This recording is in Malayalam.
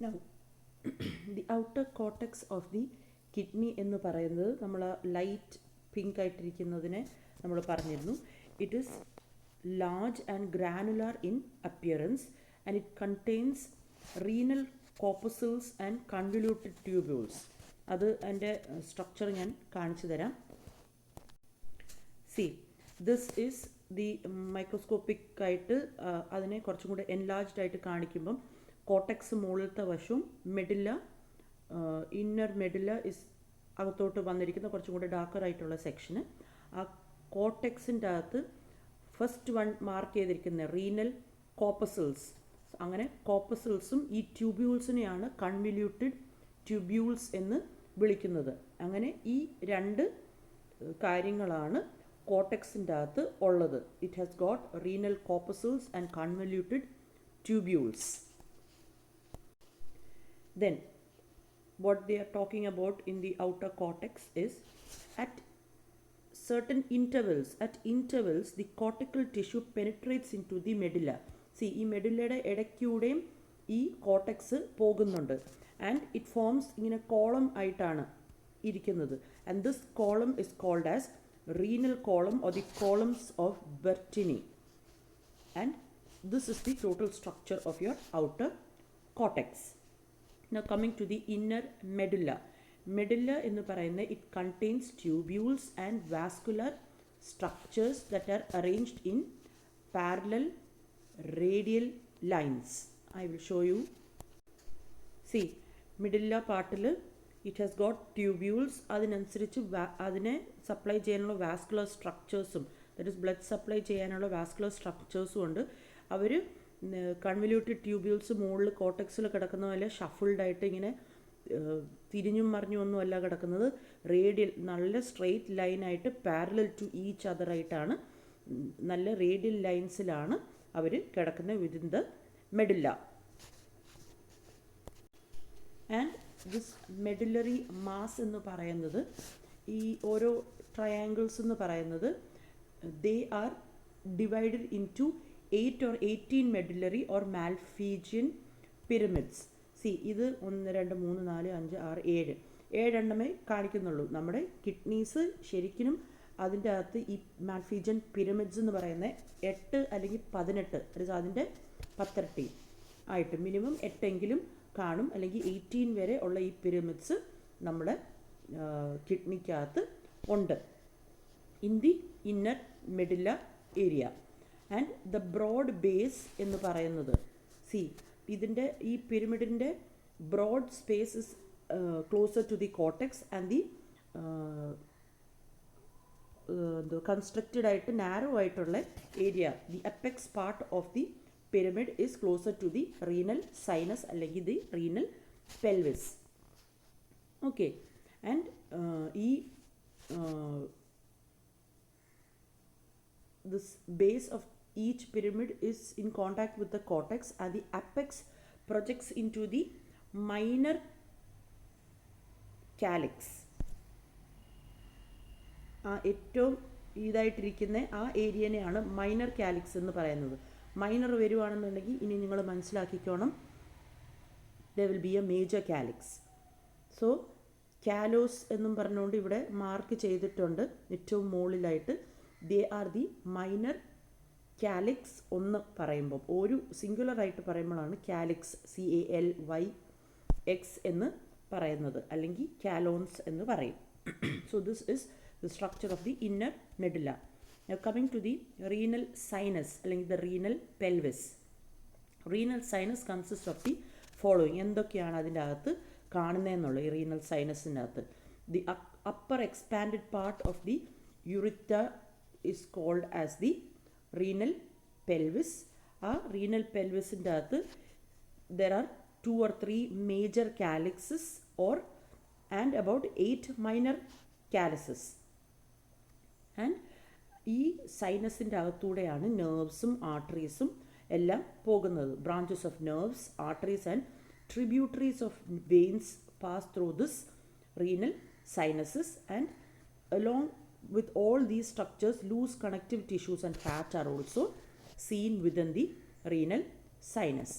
Now, the outer cortex of the kidney എന്ന് പറയുന്നത് നമ്മൾ ലൈറ്റ് പിങ്ക് ആയിട്ടിരിക്കുന്നതിനെ നമ്മൾ പറഞ്ഞിരുന്നു. It is large and granular in appearance and it contains renal corpuscles and convoluted tubules. അത് അതിൻ്റെ സ്ട്രക്ചർ ഞാൻ കാണിച്ചു തരാം. See, this is the microscopic ആയിട്ട് അതിനെ കുറച്ചും കൂടെ എൻലാർജ്ഡ് ആയിട്ട് കാണിക്കുമ്പം കോട്ടക്സ് മുകളിലത്തെ വശവും മെഡില്ല ഇന്നർ മെഡില്ല ഇസ് അകത്തോട്ട് വന്നിരിക്കുന്ന കുറച്ചും കൂടെ ഡാർക്കർ ആയിട്ടുള്ള സെക്ഷന്. ആ കോട്ടക്സിൻ്റെ അകത്ത് ഫസ്റ്റ് വൺ മാർക്ക് ചെയ്തിരിക്കുന്ന റീനൽ കോപ്പസിൽസ്, അങ്ങനെ കോപ്പസിൽസും ഈ ട്യൂബ്യൂൾസിനെയാണ് കൺവല്യൂട്ടഡ് ട്യൂബ്യൂൾസ് എന്ന് വിളിക്കുന്നത്. അങ്ങനെ ഈ രണ്ട് കാര്യങ്ങളാണ് കോട്ടക്സിൻ്റെ അകത്ത് ഉള്ളത്. It has got renal corpuscles and convoluted tubules. Then what they are talking about in the outer cortex is at certain intervals, the cortical tissue penetrates into the medulla. See, ഈ മെഡുല്ലയുടെ ഇടയ്ക്കൂടെയും ഈ കോട്ടക്സ് പോകുന്നുണ്ട്. ആൻഡ് ഇറ്റ് ഫോംസ് ഇങ്ങനെ കോളം ആയിട്ടാണ് ഇരിക്കുന്നത്. And this column is called as renal column or the columns of Bertini. And this is the total structure of your outer cortex. Now coming to the inner medulla. Medulla എന്ന് പറയുന്നത് it contains tubules and vascular structures that are arranged in parallel radial lines. I will show you. See, medulla പാർട്ടിൽ ഇറ്റ് ഹാസ് ഗോട്ട് ട്യൂബ്യൂൾസ്. അതിനനുസരിച്ച് അതിനെ സപ്ലൈ ചെയ്യാനുള്ള വാസ്കുലർ സ്ട്രക്ചേഴ്സും, ദറ്റ് ഇസ് ബ്ലഡ് സപ്ലൈ ചെയ്യാനുള്ള വാസ്കുലർ സ്ട്രക്ചേഴ്സും ഉണ്ട്. അവർ കൺവല്യൂട്ടഡ് ട്യൂബ്യൂൾസ് മുകളിൽ കോട്ടക്സിൽ കിടക്കുന്ന പോലെ ഷഫിൾഡായിട്ട് ഇങ്ങനെ തിരിഞ്ഞും മറിഞ്ഞും ഒന്നും അല്ല കിടക്കുന്നത്. റേഡിയൽ നല്ല സ്ട്രെയിറ്റ് ലൈനായിട്ട് പാരലൽ ടു ഈച്ച് അതറായിട്ടാണ്, നല്ല റേഡിയൽ ലൈൻസിലാണ് അവർ കിടക്കുന്നത് within the medulla. And this medullary mass എന്ന് പറയുന്നത്, ഈ ഓരോ ട്രയാങ്കിൾസ് എന്ന് പറയുന്നത് they are divided into 8 or 18 medullary or malpighian pyramids. See, ഇത് 1 2 3 4 5 6 7 എണ്ണമേ കാണിക്കുന്നുള്ളൂ. നമ്മുടെ കിഡ്നീസ് ശരിക്കും അതിൻ്റെ അകത്ത് ഈ മാൽഫീജിയൻ പിരമിഡ്സ് എന്ന് പറയുന്നത് 8 അല്ലെങ്കിൽ 18, അതിൻ്റെ 10 ആയിട്ട് മിനിമം 8 കാണും, അല്ലെങ്കിൽ 18 വരെ ഉള്ള ഈ പിരമിഡ്സ് നമ്മുടെ കിഡ്നിക്കകത്ത് ഉണ്ട് in the inner medulla area. And the broad base എന്ന് പറയുന്നത്, സി, ഇതിൻ്റെ ഈ പിരമിഡിൻ്റെ broad space is closer to the cortex and the constructed ആയിട്ട് നാരോ ആയിട്ടുള്ള area, the apex part of the pyramid is closer to the renal sinus അല്ലെങ്കിൽ the renal pelvis. Okay, and this base of each pyramid is in contact with the cortex and the apex projects into the minor calyx. ഏറ്റവും ഇതായിട്ടിരിക്കുന്ന ആ ഏരിയനെയാണ് മൈനർ കാലിക്സ് എന്ന് പറയുന്നത്. മൈനർ വരുവാണെന്നുണ്ടെങ്കിൽ ഇനി നിങ്ങൾ മനസ്സിലാക്കിക്കോണം, there will be a major calyx. So കാലോസ് എന്നും പറഞ്ഞുകൊണ്ട് ഇവിടെ മാർക്ക് ചെയ്തിട്ടുണ്ട് ഏറ്റവും മുകളിലായിട്ട്. They are the minor calyx. ഒന്ന് പറയുമ്പോൾ ഒരു സിംഗുലറായിട്ട് പറയുമ്പോഴാണ് കാലിക്സ് CALYX എന്ന് പറയുന്നത്, അല്ലെങ്കിൽ കാലോൺസ് എന്ന് പറയും. So this is the structure of the inner medulla. Now coming to the renal sinus അല്ലെങ്കിൽ the renal pelvis. Renal sinus consists of the following. എന്തൊക്കെയാണ് അതിൻ്റെ അകത്ത് കാണുന്നതെന്നുള്ള ഈ റീനൽ സൈനസിൻ്റെ അകത്ത്? The upper expanded part of the urethra is called as the renal pelvis. ആ renal pelvisൻ്റെ അകത്ത് there are 2 or 3 major calyxes and about 8 minor calyces. And ഈ സൈനസിൻ്റെ അകത്തൂടെയാണ് നെർവ്സും ആർട്ടറീസും എല്ലാം പോകുന്നത്. Branches of nerves, arteries and tributaries of veins pass through this renal sinuses. And along with all these structures loose connective tissues and fat are also seen within the renal sinus.